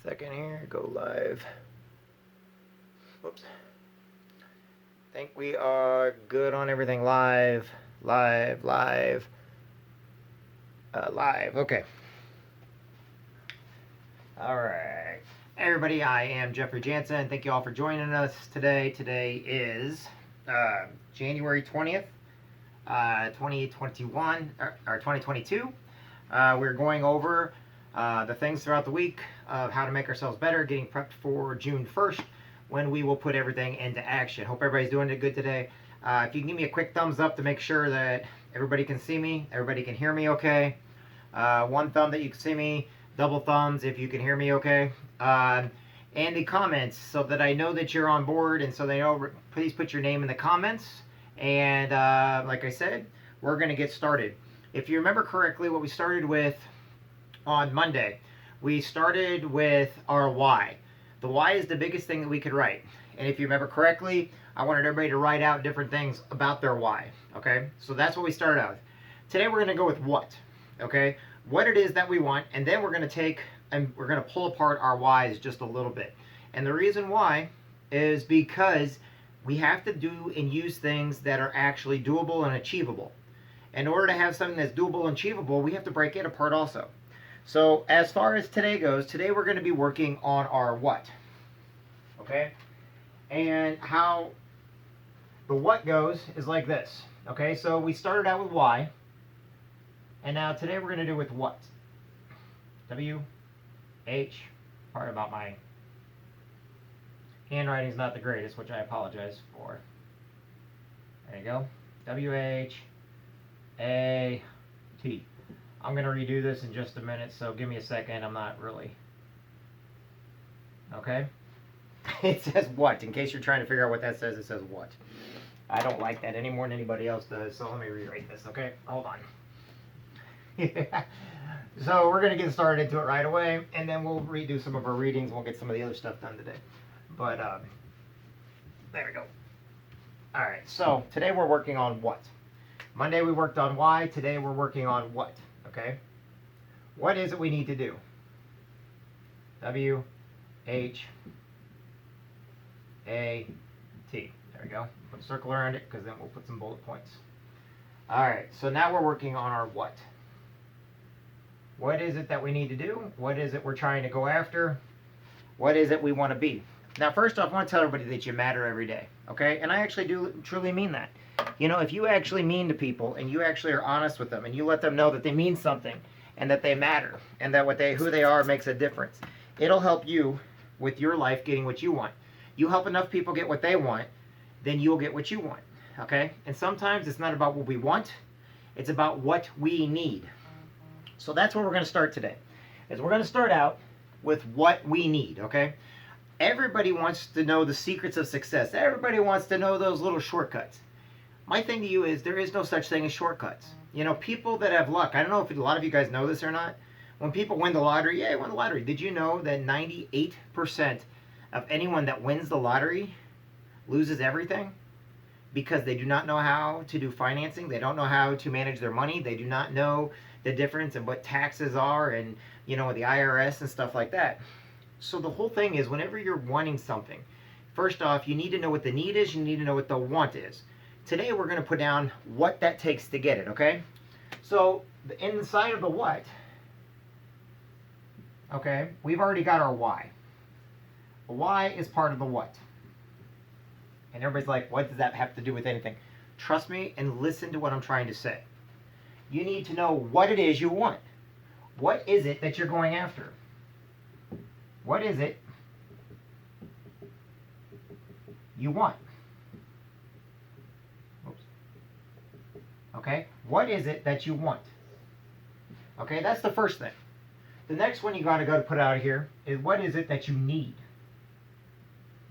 second here. Go live. Whoops. Think we are good on everything. Live. Live. Okay. All right. Hey everybody, I am Jeffrey Jansen. Thank you all for joining us today. Today is January 20th, 2021, or 2022. We're going over the things throughout the week of how to make ourselves better, getting prepped for June 1st, when we will put everything into action. Hope everybody's doing it good today. If you can give me a quick thumbs up to make sure that everybody can see me, everybody can hear me okay. One thumb that you can see me, double thumbs if you can hear me okay. And the comments so that I know that you're on board, and so they know, please put your name in the comments. And like I said, we're going to get started. If you remember correctly, what we started with on Monday, we started with our why. The why is the biggest thing that we could write. And if you remember correctly, I wanted everybody to write out different things about their why. Okay, so that's what we started out with. Today we're going to go with what. Okay, what it is that we want, and then we're going to take and we're going to pull apart our whys just a little bit. And the reason why is because we have to do and use things that are actually doable and achievable. In order to have something that's doable and achievable, we have to break it apart also. So as far as today goes, today we're going to be working on our what. Okay? And how the what goes is like this. Okay, so we started out with why. And now today we're going to do with what. W-H. Part about my handwriting is not the greatest, which I apologize for. There you go. W-H-A-T. I'm going to redo this in just a minute, so give me a second. I'm not really... Okay? It says what. In case you're trying to figure out what that says, it says what. I don't like that any more than anybody else does, so let me rewrite this, okay? Hold on. So we're going to get started into it right away, and then we'll redo some of our readings. We'll get some of the other stuff done today. But, there we go. All right, so today we're working on what. Monday we worked on why. Today we're working on what. Okay? What is it we need to do? W-H-A-T. There we go. Put a circle around it, because then we'll put some bullet points. All right, so now we're working on our what. What is it that we need to do? What is it we're trying to go after? What is it we want to be? Now, first off, I want to tell everybody that you matter every day, okay? And I actually do truly mean that. You know, if you actually mean to people and you actually are honest with them and you let them know that they mean something and that they matter and that who they are makes a difference, it'll help you with your life getting what you want. You help enough people get what they want, then you'll get what you want, okay? And sometimes it's not about what we want, it's about what we need. So that's where we're going to start today. Is we're going to start out with what we need, okay? Everybody wants to know the secrets of success. Everybody wants to know those little shortcuts. My thing to you is there is no such thing as shortcuts. You know, people that have luck, I don't know if a lot of you guys know this or not. When people win the lottery, yeah, win the lottery. Did you know that 98% of anyone that wins the lottery loses everything? Because they do not know how to do financing. They don't know how to manage their money. They do not know the difference in what taxes are and, you know, the IRS and stuff like that. So the whole thing is, whenever you're wanting something, first off, you need to know what the need is. You need to know what the want is. Today, we're going to put down what that takes to get it, okay? So inside of the what, okay, we've already got our why. The why is part of the what. And everybody's like, what does that have to do with anything? Trust me and listen to what I'm trying to say. You need to know what it is you want. What is it that you're going after? What is it you want? Oops. Okay, what is it that you want? Okay, that's the first thing. The next one you got to go to put out here is what is it that you need?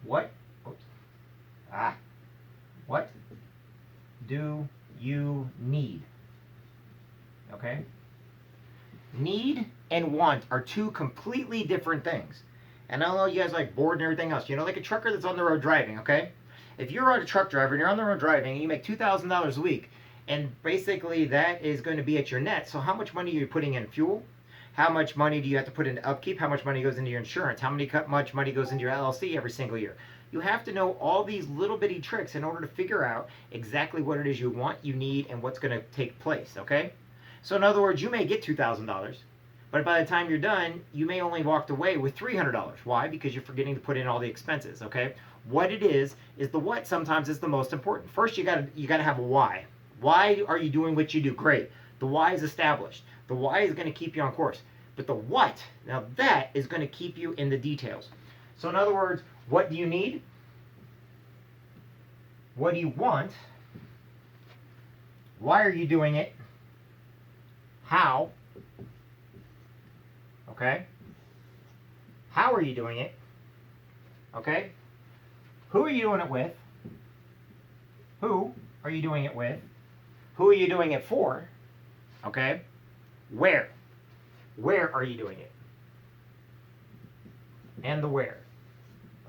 What? Oops. What do you need? Okay? Need and want are two completely different things. And I know you guys like bored and everything else. You know, like a trucker that's on the road driving, okay? If you're a truck driver and you're on the road driving and you make $2,000 a week, and basically that is going to be at your net, so how much money are you putting in fuel? How much money do you have to put into upkeep? How much money goes into your insurance? How much money goes into your LLC every single year? You have to know all these little bitty tricks in order to figure out exactly what it is you want, you need, and what's going to take place, okay? So in other words, you may get $2,000, but by the time you're done, you may only walked away with $300. Why? Because you're forgetting to put in all the expenses, okay? What it is the what sometimes is the most important. First, you gotta have a why. Why are you doing what you do? Great. The why is established. The why is going to keep you on course. But the what, now that is going to keep you in the details. So in other words, what do you need? What do you want? Why are you doing it? How? Okay? How are you doing it? Okay? Who are you doing it with? Who are you doing it with? Who are you doing it for? Okay? Where? Where are you doing it? And the where.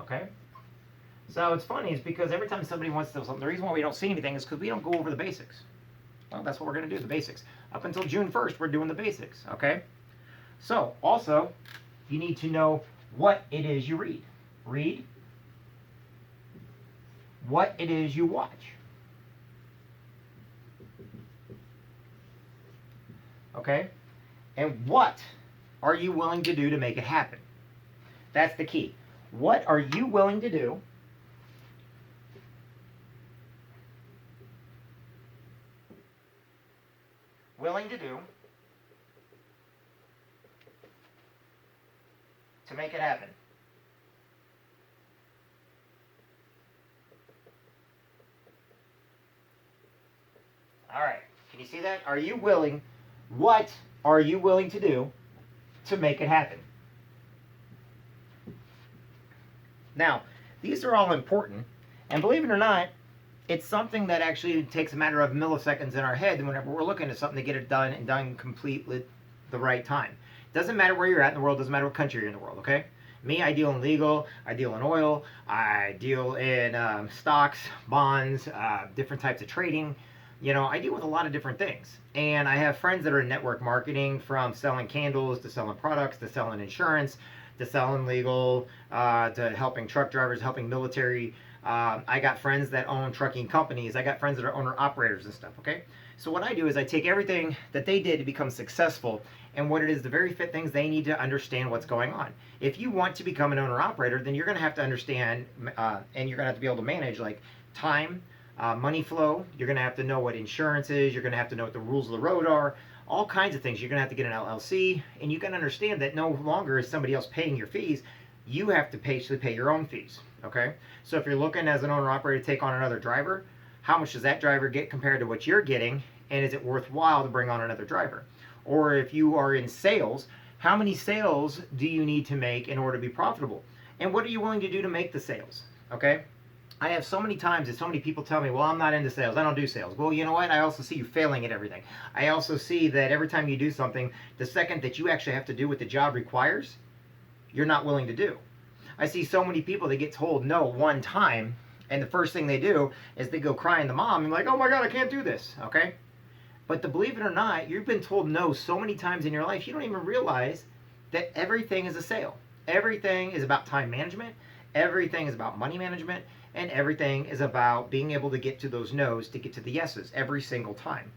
Okay? So it's funny is because every time somebody wants to do something, the reason why we don't see anything is because we don't go over the basics. Well, that's what we're going to do, the basics. Up until June 1st, we're doing the basics. Okay? So, also, you need to know what it is you read. Read what it is you watch. Okay? And what are you willing to do to make it happen? That's the key. What are you willing to do to make it happen? All right. Can you see that? Are you willing? What are you willing to do to make it happen? Now, these are all important, and believe it or not, it's something that actually takes a matter of milliseconds in our head whenever we're looking at something to get it done and done completely the right time. Doesn't matter where you're at in the world, doesn't matter what country you're in the world, okay? Me, I deal in legal, I deal in oil, I deal in stocks, bonds, different types of trading. You know, I deal with a lot of different things. And I have friends that are in network marketing, from selling candles to selling products to selling insurance to selling legal to helping truck drivers, helping military. I got friends that own trucking companies. I got friends that are owner-operators and stuff, okay? So what I do is I take everything that they did to become successful and what it is, the very fit things they need to understand what's going on. If you want to become an owner-operator, then you're going to have to understand and you're going to have to be able to manage like time, money flow. You're going to have to know what insurance is. You're going to have to know what the rules of the road are. All kinds of things. You're going to have to get an LLC, and you can understand that no longer is somebody else paying your fees. You have to basically pay your own fees. Okay? So if you're looking as an owner-operator to take on another driver, how much does that driver get compared to what you're getting, and is it worthwhile to bring on another driver? Or if you are in sales, how many sales do you need to make in order to be profitable? And what are you willing to do to make the sales? Okay? I have so many times that so many people tell me, well, I'm not into sales. I don't do sales. Well, you know what? I also see you failing at everything. I also see that every time you do something, the second that you actually have to do what the job requires, you're not willing to do. I see so many people that get told no one time, and the first thing they do is they go crying to mom and like, oh my God, I can't do this. Okay? But believe it or not, you've been told no so many times in your life, you don't even realize that everything is a sale. Everything is about time management. Everything is about money management. And everything is about being able to get to those no's to get to the yeses every single time.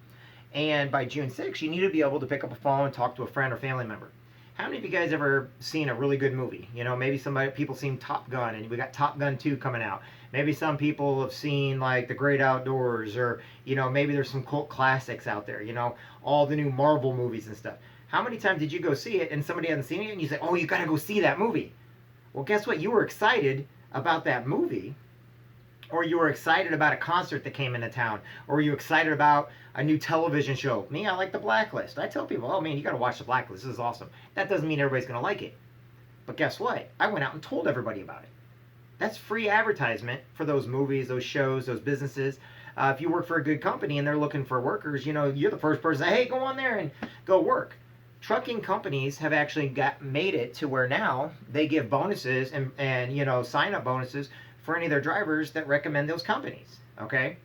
And by June 6th, you need to be able to pick up a phone and talk to a friend or family member. How many of you guys ever seen a really good movie? You know, maybe people seen Top Gun, and we got Top Gun 2 coming out. Maybe some people have seen like The Great Outdoors, or, you know, maybe there's some cult classics out there, you know, all the new Marvel movies and stuff. How many times did you go see it and somebody hadn't seen it and you say, oh, you got to go see that movie? Well, guess what? You were excited about that movie, or you were excited about a concert that came into town, or you were excited about a new television show. Me, I like The Blacklist. I tell people, oh man, you got to watch The Blacklist. This is awesome. That doesn't mean everybody's going to like it. But guess what? I went out and told everybody about it. That's free advertisement for those movies, those shows, those businesses. If you work for a good company and they're looking for workers, you know, you're the first person to say, hey, go on there and go work. Trucking companies have actually made it to where now they give bonuses and you know, sign-up bonuses for any of their drivers that recommend those companies, okay?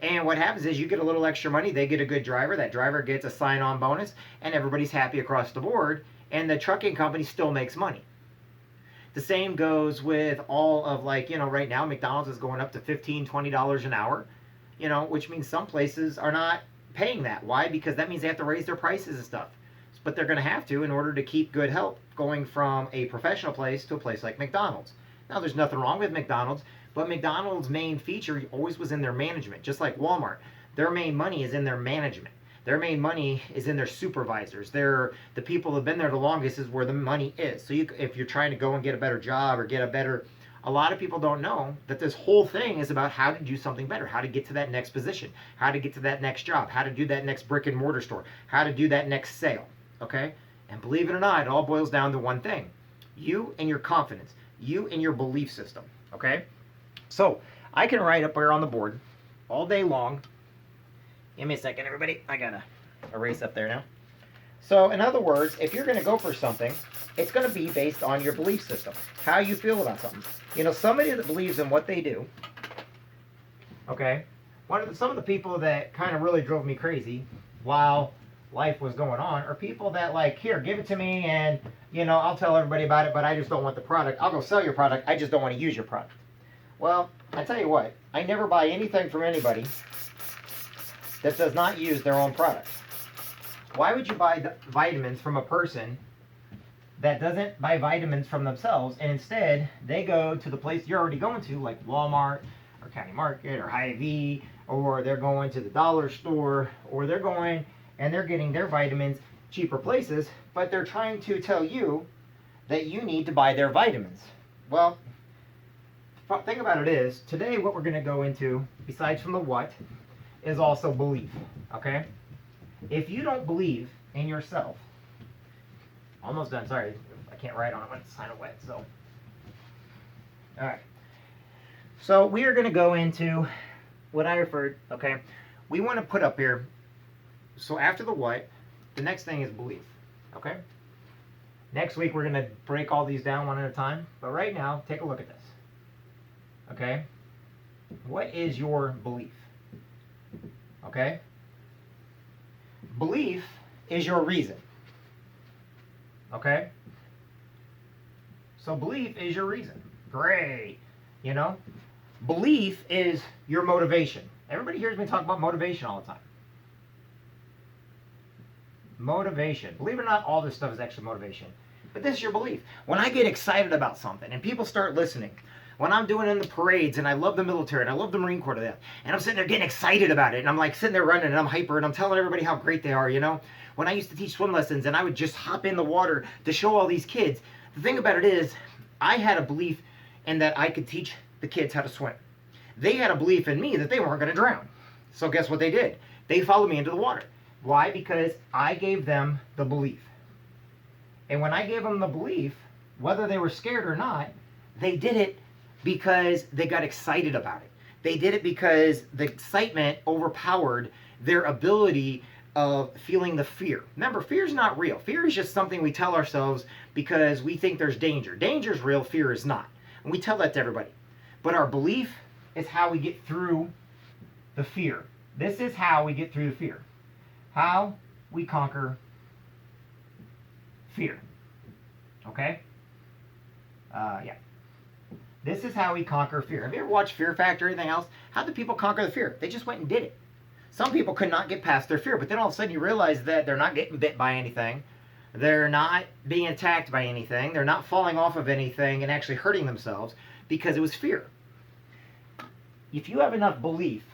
And what happens is you get a little extra money, they get a good driver, that driver gets a sign-on bonus, and everybody's happy across the board, and the trucking company still makes money. The same goes with all of, like, right now McDonald's is going up to $15-$20 an hour, which means some places are not paying that. Why? Because that means they have to raise their prices and stuff. But they're going to have to in order to keep good help going from a professional place to a place like McDonald's. Now, there's nothing wrong with McDonald's, but McDonald's main feature always was in their management, just like Walmart. Their main money is in their management. Their main money is in their supervisors. The people that have been there the longest is where the money is. So if you're trying to go and get a better job or a lot of people don't know that this whole thing is about how to do something better, how to get to that next position, how to get to that next job, how to do that next brick and mortar store, how to do that next sale, okay? And believe it or not, it all boils down to one thing: you and your confidence, you and your belief system, okay? So I can write up here on the board all day long. Give me a second, everybody. I gotta erase up there now. So in other words, if you're gonna go for something, it's gonna be based on your belief system, how you feel about something. Somebody that believes in what they do, okay? Some of the people that kind of really drove me crazy while life was going on are people that, like, here, give it to me, and I'll tell everybody about it, but I just don't want the product. I'll go sell your product, I just don't want to use your product. Well, I tell you what, I never buy anything from anybody that does not use their own product. Why would you buy vitamins from a person that doesn't buy vitamins from themselves, and instead they go to the place you're already going to, like Walmart or County Market or Hy-Vee, or they're going to the dollar store, or they're going and they're getting their vitamins cheaper places, but they're trying to tell you that you need to buy their vitamins. Well, the thing about it is, today what we're going to go into, besides from the what, is also belief, okay? If you don't believe in yourself, almost done, sorry, I can't write on it when it's kind of wet, so. All right. So we are going to go into what I referred, okay? We want to put up here, so after the what, the next thing is belief, okay? Next week we're going to break all these down one at a time, but right now, take a look at this, okay? What is your belief? Okay? Belief is your reason. Okay? So belief is your reason. Great. Belief is your motivation. Everybody hears me talk about motivation all the time. Motivation. Believe it or not, all this stuff is actually motivation. But this is your belief. When I get excited about something and people start listening, when I'm doing it in the parades, and I love the military, and I love the Marine Corps to death, and I'm sitting there getting excited about it, and I'm like sitting there running, and I'm hyper, and I'm telling everybody how great they are, When I used to teach swim lessons, and I would just hop in the water to show all these kids, the thing about it is, I had a belief in that I could teach the kids how to swim. They had a belief in me that they weren't going to drown. So guess what they did? They followed me into the water. Why? Because I gave them the belief. And when I gave them the belief, whether they were scared or not, they did it because they got excited about it. They did it because the excitement overpowered their ability of feeling the fear. Remember, fear is not real. Fear is just something we tell ourselves because we think there's danger. Danger is real, fear is not. And we tell that to everybody. But our belief is how we get through the fear. This is how we get through the fear. How we conquer fear. Okay? Yeah. This is how we conquer fear. Have you ever watched Fear Factor or anything else? How do people conquer the fear? They just went and did it. Some people could not get past their fear, but then all of a sudden you realize that they're not getting bit by anything. They're not being attacked by anything. They're not falling off of anything and actually hurting themselves because it was fear. If you have enough belief,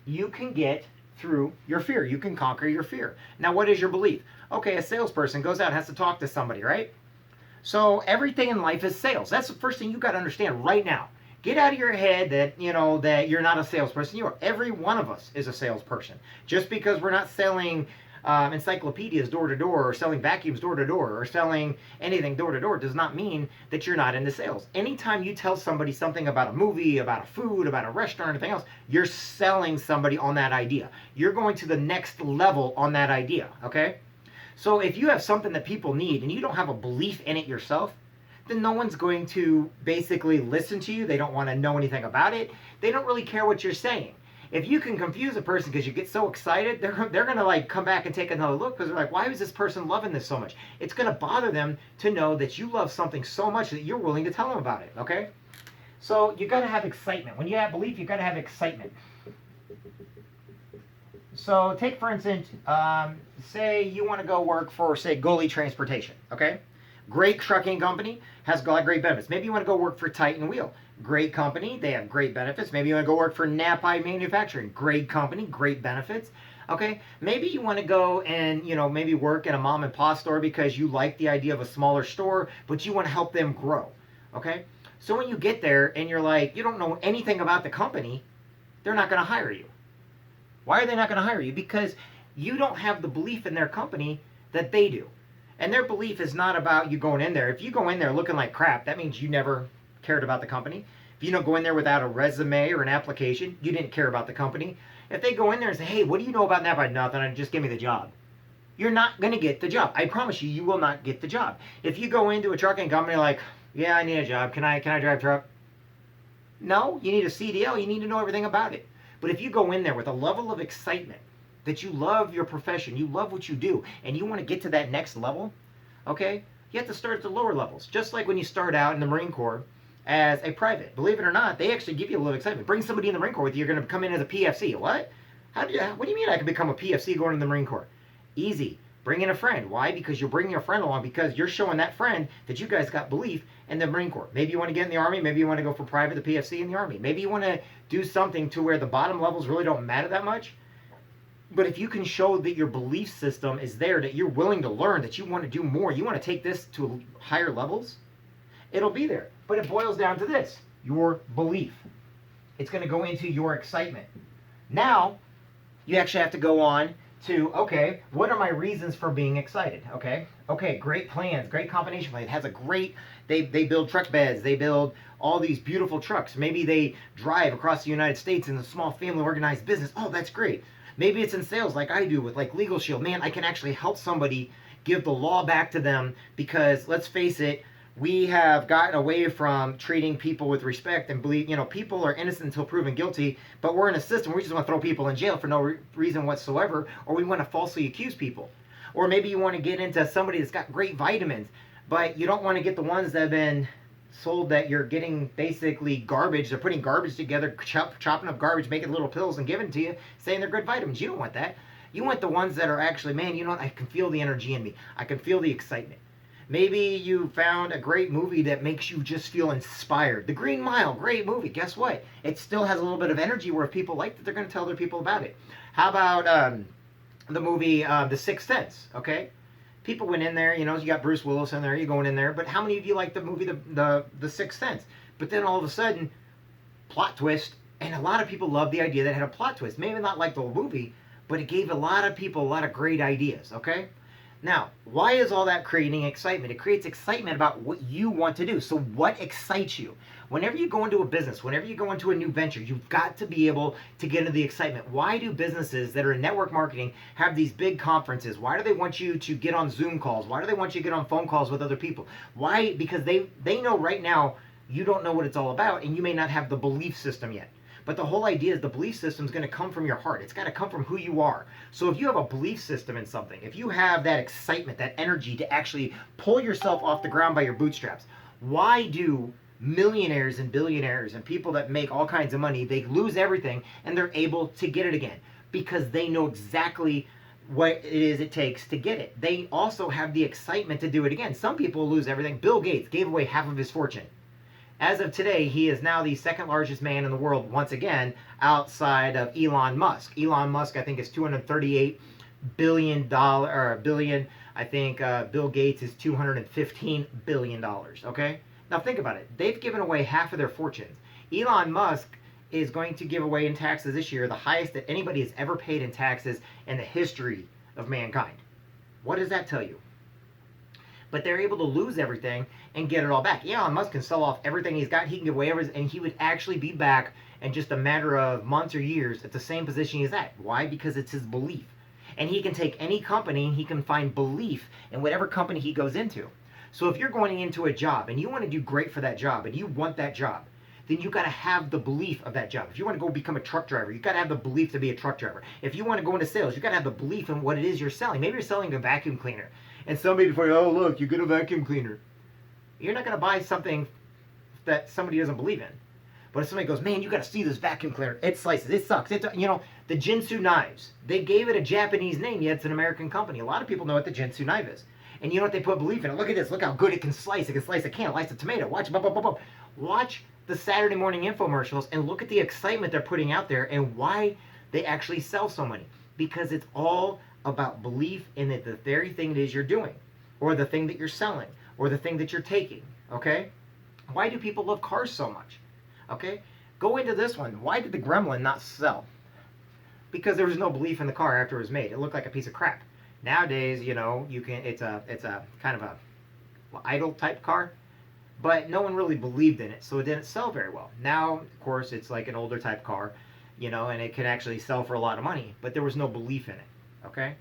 you can get through your fear. You can conquer your fear. Now, what is your belief? Okay, a salesperson goes out and has to talk to somebody, right? So everything in life is sales. That's the first thing you got to understand right now. Get out of your head that, that you're not a salesperson. You are. Every one of us is a salesperson. Just because we're not selling encyclopedias door to door, or selling vacuums door to door, or selling anything door to door does not mean that you're not into sales. Anytime you tell somebody something about a movie, about a food, about a restaurant, or anything else, you're selling somebody on that idea. You're going to the next level on that idea, okay? So if you have something that people need and you don't have a belief in it yourself, then no one's going to basically listen to you. They don't want to know anything about it. They don't really care what you're saying. If you can confuse a person because you get so excited, they're gonna like come back and take another look because they're like, why is this person loving this so much? It's gonna bother them to know that you love something so much that you're willing to tell them about it. Okay? So you gotta have excitement. When you have belief, you gotta have excitement. So take for instance, say you want to go work for say Gully Transportation. Okay? Great trucking company, has got great benefits. Maybe you want to go work for Titan Wheel. Great company, they have great benefits. Maybe you want to go work for Napai Manufacturing. Great company, great benefits. Okay, maybe you want to go and maybe work in a mom and pop store because you like the idea of a smaller store, but you want to help them grow. Okay, so when you get there and you're like, you don't know anything about the company, they're not going to hire you. Why are they not going to hire you? Because you don't have the belief in their company that they do. And their belief is not about you going in there. If you go in there looking like crap, that means you never cared about the company. If you don't go in there without a resume or an application, you didn't care about the company. If they go in there and say, hey, what do you know about Napa? Nothing, just give me the job. You're not going to get the job. I promise you, you will not get the job. If you go into a trucking company like, yeah, I need a job. Can I drive truck? No, you need a CDL. You need to know everything about it. But if you go in there with a level of excitement, that you love your profession, you love what you do, and you want to get to that next level, okay, you have to start at the lower levels. Just like when you start out in the Marine Corps as a private. Believe it or not, they actually give you a little excitement. Bring somebody in the Marine Corps with you, you're going to come in as a PFC. What? What do you mean I can become a PFC going to the Marine Corps? Easy. Bring in a friend. Why? Because you're bringing a friend along because you're showing that friend that you guys got belief in the Marine Corps. Maybe you want to get in the Army. Maybe you want to go for private, the PFC in the Army. Maybe you want to do something to where the bottom levels really don't matter that much. But if you can show that your belief system is there, that you're willing to learn, that you want to do more, you want to take this to higher levels, it'll be there. But it boils down to this, your belief. It's going to go into your excitement. Now, you actually have to go on to, okay, what are my reasons for being excited? Okay, great plans, great combination plan. It has a great, they build truck beds, they build all these beautiful trucks. Maybe they drive across the United States in a small family organized business. Oh, that's great. Maybe it's in sales like I do with like Legal Shield. Man, I can actually help somebody give the law back to them because let's face it, we have gotten away from treating people with respect and believe, people are innocent until proven guilty, but we're in a system where we just want to throw people in jail for no reason whatsoever, or we want to falsely accuse people. Or maybe you want to get into somebody that's got great vitamins, but you don't want to get the ones that have been sold that you're getting basically garbage. They're putting garbage together, chopping up garbage, making little pills and giving it to you, saying they're good vitamins. You don't want that. You want the ones that are actually, man, you know what? I can feel the energy in me. I can feel the excitement. Maybe you found a great movie that makes you just feel inspired. The Green Mile, great movie. Guess what? It still has a little bit of energy where if people like it, they're going to tell other people about it. How about the movie The Sixth Sense, okay? People went in there, you got Bruce Willis in there, you're going in there, but how many of you like the movie The Sixth Sense? But then all of a sudden, plot twist, and a lot of people love the idea that it had a plot twist. Maybe not like the whole movie, but it gave a lot of people a lot of great ideas, okay? Now, why is all that creating excitement? It creates excitement about what you want to do. So what excites you? Whenever you go into a business, whenever you go into a new venture, you've got to be able to get into the excitement. Why do businesses that are in network marketing have these big conferences? Why do they want you to get on Zoom calls? Why do they want you to get on phone calls with other people? Why? Because they know right now you don't know what it's all about and you may not have the belief system yet. But the whole idea is the belief system is going to come from your heart. It's got to come from who you are. So if you have a belief system in something, if you have that excitement, that energy to actually pull yourself off the ground by your bootstraps, why do millionaires and billionaires and people that make all kinds of money, they lose everything and they're able to get it again? Because they know exactly what it is it takes to get it. They also have the excitement to do it again. Some people lose everything. Bill Gates gave away half of his fortune. As of today, he is now the second largest man in the world, once again, outside of Elon Musk. Elon Musk, I think, is $238 billion, or a billion. I think Bill Gates is $215 billion, okay? Now think about it. They've given away half of their fortunes. Elon Musk is going to give away in taxes this year the highest that anybody has ever paid in taxes in the history of mankind. What does that tell you? But they're able to lose everything and get it all back. Elon Musk can sell off everything he's got. He can give away everything, and he would actually be back in just a matter of months or years at the same position he's at. Why? Because it's his belief. And he can take any company and he can find belief in whatever company he goes into. So if you're going into a job and you want to do great for that job and you want that job, then you got to have the belief of that job. If you want to go become a truck driver, you got to have the belief to be a truck driver. If you want to go into sales, you got to have the belief in what it is you're selling. Maybe you're selling a vacuum cleaner, and somebody before you, oh look, you get a vacuum cleaner. You're not going to buy something that somebody doesn't believe in. But if somebody goes, man, you got to see this vacuum cleaner. It slices. It sucks. The Jansen knives. They gave it a Japanese name, yet it's an American company. A lot of people know what the Jansen knife is. And you know what they put belief in it? Look at this. Look how good it can slice. It can slice a can. It slice a tomato. Watch, blah, blah, blah, blah. Watch the Saturday morning infomercials and look at the excitement they're putting out there and why they actually sell so many. Because it's all about belief in the very thing it is you're doing, or the thing that you're selling, or the thing that you're taking. Okay? Why do people love cars so much? Okay? Go into this one. Why did the Gremlin not sell? Because there was no belief in the car after it was made. It looked like a piece of crap. Nowadays, you can. It's a kind of a idle type car, but no one really believed in it, so it didn't sell very well. Now, of course, it's like an older type car, and it can actually sell for a lot of money, but there was no belief in it. Okay?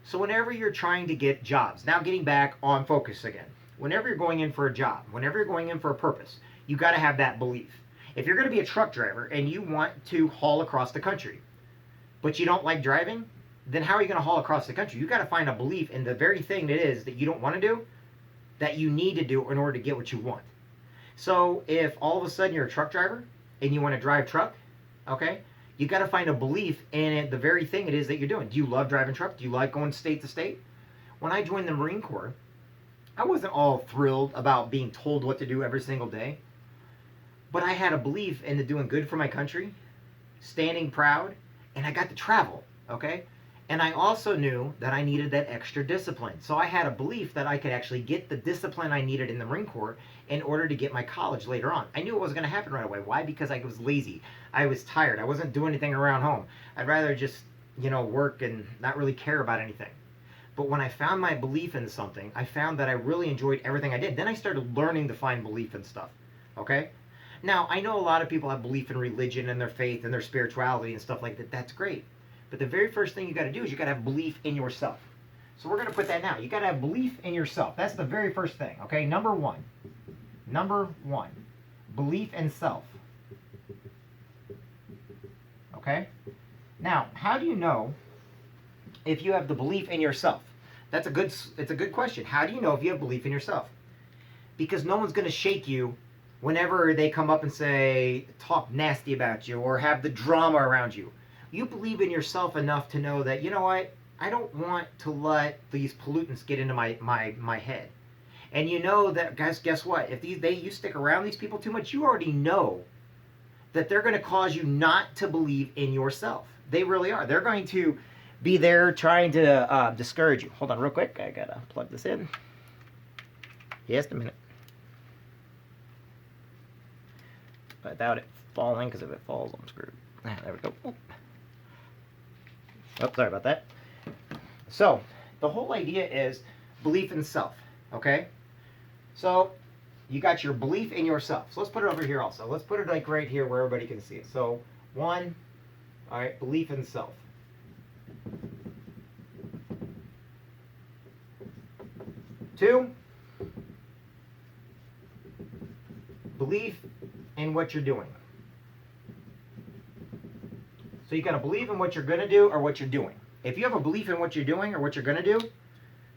So whenever you're trying to get jobs, now getting back on focus again. Whenever you're going in for a job, whenever you're going in for a purpose, you got to have that belief. If you're going to be a truck driver and you want to haul across the country, but you don't like driving, then how are you going to haul across the country? You got to find a belief in the very thing it is that you don't want to do, that you need to do in order to get what you want. So if all of a sudden you're a truck driver and you want to drive truck, okay, you got to find a belief in it, the very thing it is that you're doing. Do you love driving truck? Do you like going state to state? When I joined the Marine Corps, I wasn't all thrilled about being told what to do every single day, but I had a belief in the doing good for my country, standing proud, and I got to travel, okay? And I also knew that I needed that extra discipline. So I had a belief that I could actually get the discipline I needed in the Marine Corps in order to get my college later on. I knew it wasn't going to happen right away. Why? Because I was lazy. I was tired. I wasn't doing anything around home. I'd rather just, work and not really care about anything. But when I found my belief in something, I found that I really enjoyed everything I did. Then I started learning to find belief in stuff, okay? Now, I know a lot of people have belief in religion and their faith and their spirituality and stuff like that. That's great. But the very first thing you got to do is you got to have belief in yourself. So we're going to put that now. You got to have belief in yourself. That's the very first thing, okay? Number one, belief in self. Okay? Now, how do you know if you have the belief in yourself? It's a good question. How do you know if you have belief in yourself? Because no one's going to shake you whenever they come up and talk nasty about you or have the drama around you. You believe in yourself enough to know that, you know what, I don't want to let these pollutants get into my head. And you know that, guess what? If you stick around these people too much, you already know that they're going to cause you not to believe in yourself. They really are. They're going to be there trying to discourage you. Hold on real quick. I got to plug this in. Just a minute. Without it falling, because if it falls, I'm screwed. There we go. Oh, sorry about that. So, the whole idea is belief in self, okay? So, you got your belief in yourself. So, let's put it over here also. Let's put it like right here where everybody can see it. So, 1, all right, belief in self. 2, belief in what you're doing. So you got to believe in what you're going to do or what you're doing. If you have a belief in what you're doing or what you're going to do,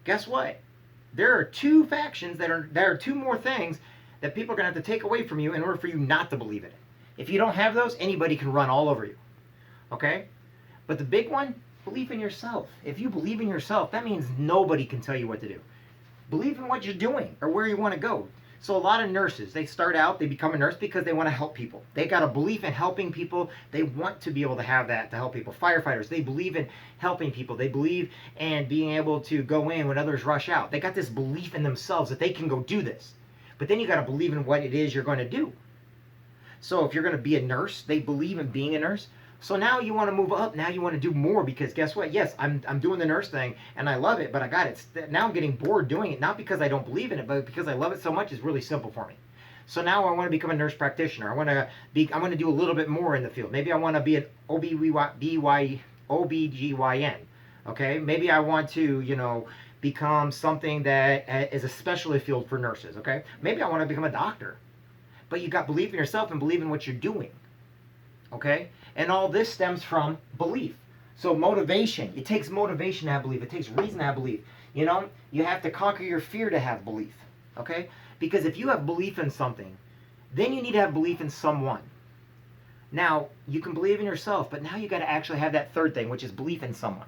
guess what? There are two factions there are two more things that people are going to have to take away from you in order for you not to believe in it. If you don't have those, anybody can run all over you. Okay? But the big one, belief in yourself. If you believe in yourself, that means nobody can tell you what to do. Believe in what you're doing or where you want to go. So a lot of nurses, they start out, they become a nurse because they want to help people. They got a belief in helping people. They want to be able to have that to help people. Firefighters, they believe in helping people. They believe in being able to go in when others rush out. They got this belief in themselves that they can go do this. But then you got to believe in what it is you're going to do. So if you're going to be a nurse, they believe in being a nurse. So now you want to move up. Now you want to do more because guess what? Yes, I'm doing the nurse thing and I love it, but I got it. Now I'm getting bored doing it, not because I don't believe in it, but because I love it so much. It's really simple for me. So now I want to become a nurse practitioner. I want to do a little bit more in the field. Maybe I want to be an OBGYN. Okay? Maybe I want to, become something that is a specialty field for nurses. Okay? Maybe I want to become a doctor. but you got to believe in yourself and believe in what you're doing. Okay? And all this stems from belief. So motivation, it takes motivation to have belief. It takes reason to have belief. You know, you have to conquer your fear to have belief. Okay? Because if you have belief in something, then you need to have belief in someone. Now, you can believe in yourself, but now you got to actually have that third thing, which is belief in someone.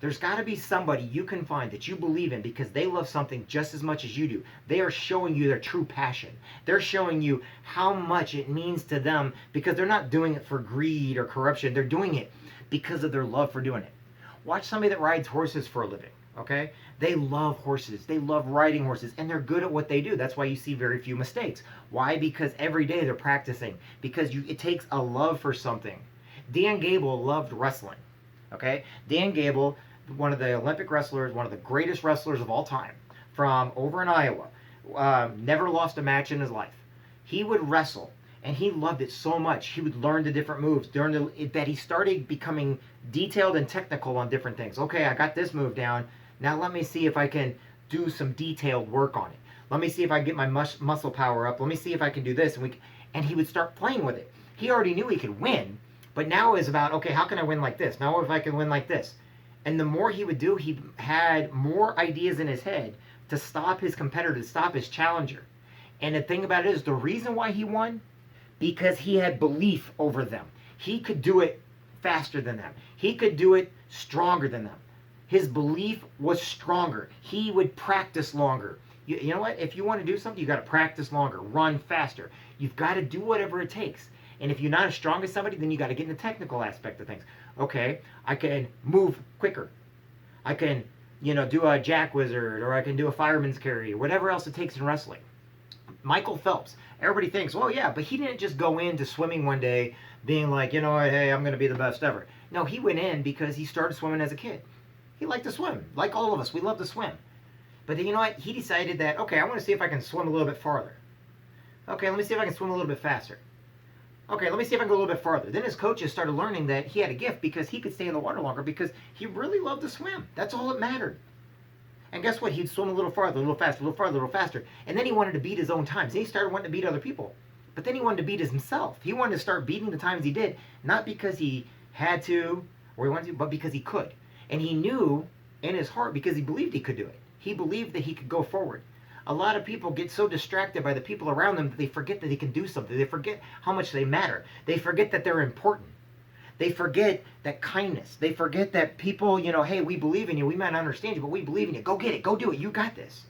There's got to be somebody you can find that you believe in because they love something just as much as you do. They are showing you their true passion. They're showing you how much it means to them because they're not doing it for greed or corruption. They're doing it because of their love for doing it. Watch somebody that rides horses for a living, okay? They love horses. They love riding horses, and they're good at what they do. That's why you see very few mistakes. Why? Because every day they're practicing. Because it takes a love for something. Dan Gable loved wrestling, okay? Dan Gable, one of the Olympic wrestlers, one of the greatest wrestlers of all time, from over in Iowa, never lost a match in his life. He would wrestle, and he loved it so much. He would learn the different moves that he started becoming detailed and technical on different things. Okay, I got this move down. Now let me see if I can do some detailed work on it. Let me see if I can get my muscle power up. Let me see if I can do this. And he would start playing with it. He already knew he could win, but now it's about, okay, how can I win like this? Now if I can win like this? And the more he would do, he had more ideas in his head to stop his competitor, to stop his challenger. And the thing about it is, the reason why he won, because he had belief over them. He could do it faster than them. He could do it stronger than them. His belief was stronger. He would practice longer. You know what? If you want to do something, you got to practice longer, run faster. You've got to do whatever it takes. And if you're not as strong as somebody, then you got to get in the technical aspect of things. Okay, I can move quicker. I can, do a jack wizard, or I can do a fireman's carry, or whatever else it takes in wrestling. Michael Phelps. Everybody thinks, well, yeah, but he didn't just go into swimming one day being like, you know what, hey, I'm going to be the best ever. No, he went in because he started swimming as a kid. He liked to swim. Like all of us, we love to swim. But then, you know what? He decided that, okay, I want to see if I can swim a little bit farther. Okay, let me see if I can swim a little bit faster. Okay, let me see if I can go a little bit farther. Then his coaches started learning that he had a gift because he could stay in the water longer because he really loved to swim. That's all that mattered. And guess what? He'd swim a little farther, a little faster, a little farther, a little faster. And then he wanted to beat his own times. Then he started wanting to beat other people. But then he wanted to beat himself. He wanted to start beating the times he did, not because he had to or he wanted to, but because he could. And he knew in his heart because he believed he could do it. He believed that he could go forward. A lot of people get so distracted by the people around them that they forget that they can do something. They forget how much they matter. They forget that they're important. They forget that kindness. They forget that people, hey, we believe in you. We might not understand you, but we believe in you. Go get it. Go do it. You got this.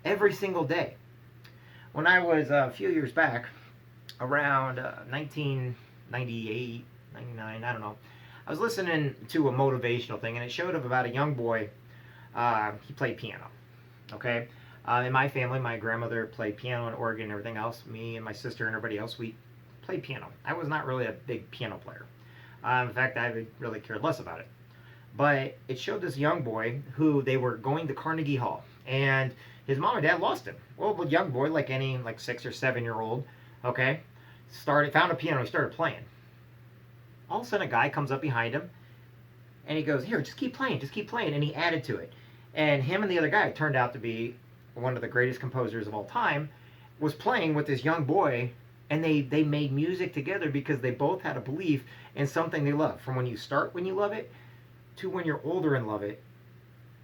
Every single day. When I was a few years back, around 1998, 99, I don't know, I was listening to a motivational thing, and it showed up about a young boy. He played piano. Okay? In my family, my grandmother played piano and organ and everything else. Me and my sister and everybody else, we played piano. I was not really a big piano player. In fact, I really cared less about it. But it showed this young boy who they were going to Carnegie Hall. And his mom and dad lost him. Well, the young boy, like any 6 or 7 year old, okay, found a piano, he started playing. All of a sudden, a guy comes up behind him, and he goes, here, just keep playing, and he added to it. And him and the other guy turned out to be one of the greatest composers of all time, was playing with this young boy, and they made music together because they both had a belief in something they love. From when you start when you love it, to when you're older and love it,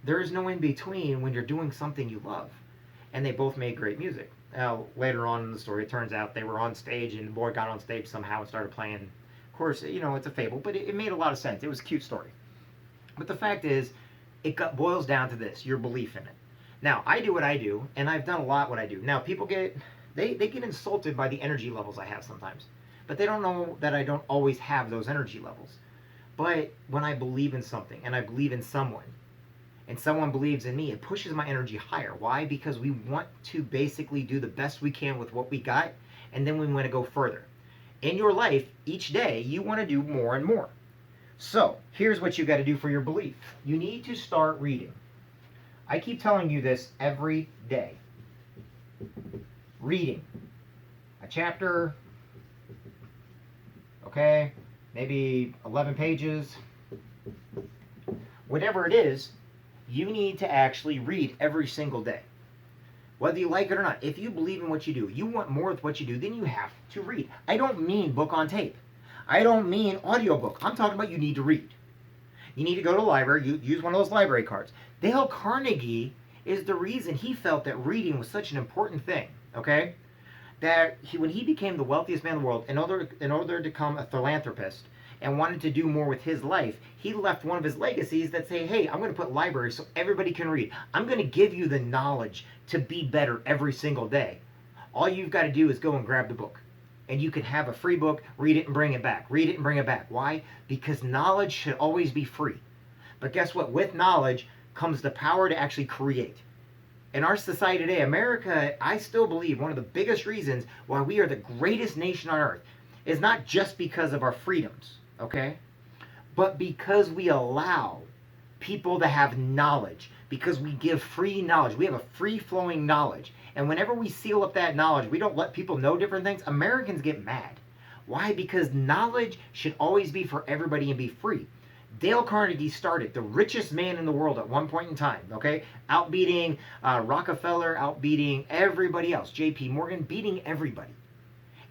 there is no in between when you're doing something you love. And they both made great music. Now, later on in the story, it turns out they were on stage, and the boy got on stage somehow and started playing. Of course, it's a fable, but it made a lot of sense. It was a cute story. But the fact is, boils down to this, your belief in it. Now, I do what I do, and I've done a lot what I do. Now, people get insulted by the energy levels I have sometimes. But they don't know that I don't always have those energy levels. But when I believe in something, and I believe in someone, and someone believes in me, it pushes my energy higher. Why? Because we want to basically do the best we can with what we got, and then we want to go further. In your life, each day, you want to do more and more. So, here's what you got to do for your belief. You need to start reading. I keep telling you this every day. Reading. A chapter, okay, maybe 11 pages. Whatever it is, you need to actually read every single day. Whether you like it or not, if you believe in what you do, you want more with what you do, then you have to read. I don't mean book on tape. I don't mean audiobook. I'm talking about you need to read. You need to go to the library, you use one of those library cards. Dale Carnegie is the reason he felt that reading was such an important thing, okay? That when he became the wealthiest man in the world, in order to become a philanthropist and wanted to do more with his life, he left one of his legacies that say, hey, I'm going to put libraries so everybody can read. I'm going to give you the knowledge to be better every single day. All you've got to do is go and grab the book. And you can have a free book, read it and bring it back. Read it and bring it back. Why? Because knowledge should always be free. But guess what? With knowledge comes the power to actually create. In our society today, America, I still believe one of the biggest reasons why we are the greatest nation on earth is not just because of our freedoms, okay? But because we allow people to have knowledge, because we give free knowledge. We have a free-flowing knowledge. And whenever we seal up that knowledge, we don't let people know different things, Americans get mad. Why? Because knowledge should always be for everybody and be free. Dale Carnegie started, the richest man in the world at one point in time, okay? Outbeating Rockefeller, outbeating everybody else. J.P. Morgan, beating everybody.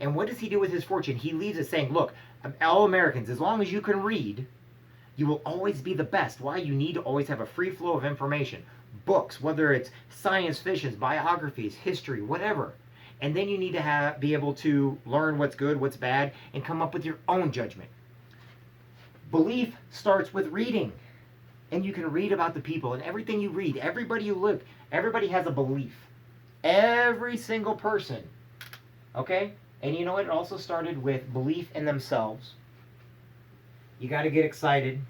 And what does he do with his fortune? He leaves it saying, look, all Americans, as long as you can read, you will always be the best. Why? You need to always have a free flow of information. Books, whether it's science fiction, biographies, history, whatever. And then you need to be able to learn what's good, what's bad, and come up with your own judgment. Belief starts with reading. And you can read about the people and everything you read, everybody you look, everybody has a belief. Every single person. Okay? And you know what? It also started with belief in themselves. You got to get excited.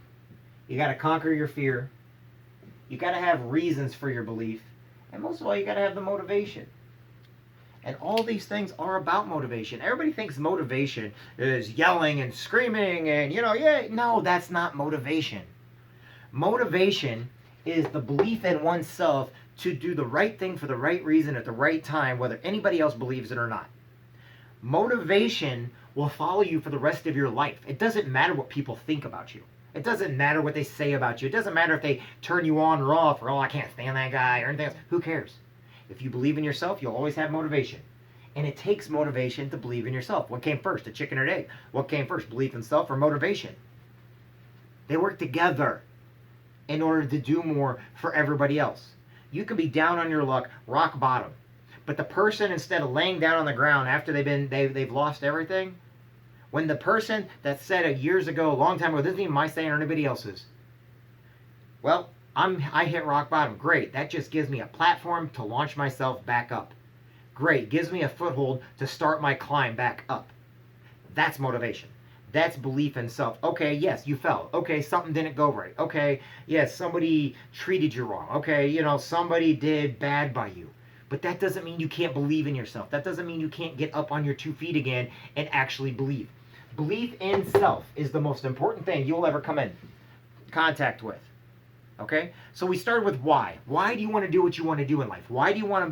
You got to conquer your fear. You got to have reasons for your belief. And most of all, you got to have the motivation. And all these things are about motivation. Everybody thinks motivation is yelling and screaming and, yeah. No, that's not motivation. Motivation is the belief in oneself to do the right thing for the right reason at the right time, whether anybody else believes it or not. Motivation will follow you for the rest of your life. It doesn't matter what people think about you. It doesn't matter what they say about you. It doesn't matter if they turn you on or off or, oh, I can't stand that guy or anything else. Who cares? If you believe in yourself, you'll always have motivation. And it takes motivation to believe in yourself. What came first, the chicken or egg? What came first, belief in self or motivation? They work together in order to do more for everybody else. You could be down on your luck, rock bottom. But the person, instead of laying down on the ground after they've lost everything, when the person that said it years ago, a long time ago, this isn't even my saying or anybody else's, well, I hit rock bottom. Great. That just gives me a platform to launch myself back up. Great. Gives me a foothold to start my climb back up. That's motivation. That's belief in self. Okay, yes, you fell. Okay, something didn't go right. Okay, yes, somebody treated you wrong. Okay, somebody did bad by you. But that doesn't mean you can't believe in yourself. That doesn't mean you can't get up on your 2 feet again and actually believe. Belief in self is the most important thing you'll ever come in contact with. Okay? So we started with why. Why do you want to do what you want to do in life? Why do you want to